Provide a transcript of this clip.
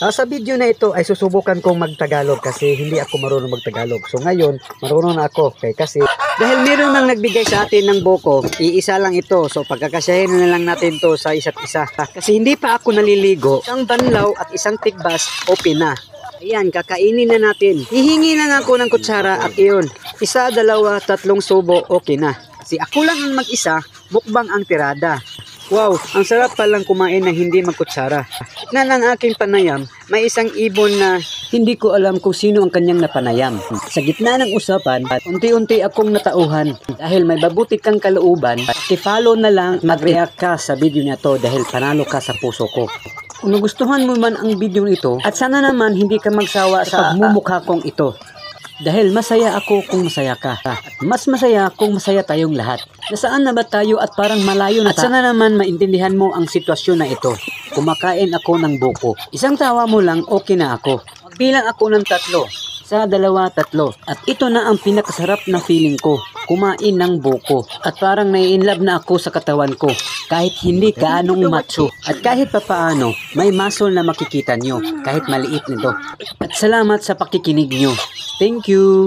Sa video na ito ay susubukan kong magtagalog kasi hindi ako marunong magtagalog. So ngayon, marunong na ako. Kasi dahil meron nang nagbigay sa atin ng buko, iisa lang ito. So pagkakasyahin na lang natin to sa isa't isa. Kasi hindi pa ako naliligo, isang banlaw at isang tigbas, open na. Ayan, kakainin na natin. Hihingi lang ako ng kutsara at iyon. Isa, dalawa, tatlong subo, okay na. Si ako lang ang mag-isa, mukbang ang tirada. Wow, ang sarap palang kumain na hindi magkutsara. Na ng aking panayam, may isang ibon na hindi ko alam kung sino ang kanyang napanayam. Sa gitna ng usapan, unti-unti akong natauhan. Dahil may mabuti kang kalooban, i-follow na lang, mag-react ka sa video na to dahil panalo ka sa puso ko. Kung nagustuhan mo man ang video ito, at sana naman hindi ka magsawa sa pagmumukha kong ito. Dahil masaya ako kung masaya ka. At mas masaya kung masaya tayong lahat. Nasaan na ba tayo at parang malayo na. At sana naman maintindihan mo ang sitwasyon na ito. Kumakain ako ng buko. Isang tawa mo lang, okay na ako. Magbilang ako ng 3. 1, 2, 3. At ito na ang pinakasarap na feeling ko. Kumain ng buko. At parang nai-inlove na ako sa katawan ko. Kahit hindi gaanong macho. At kahit papaano, may muscle na makikita nyo. Kahit maliit nito. At salamat sa pakikinig nyo. Thank you.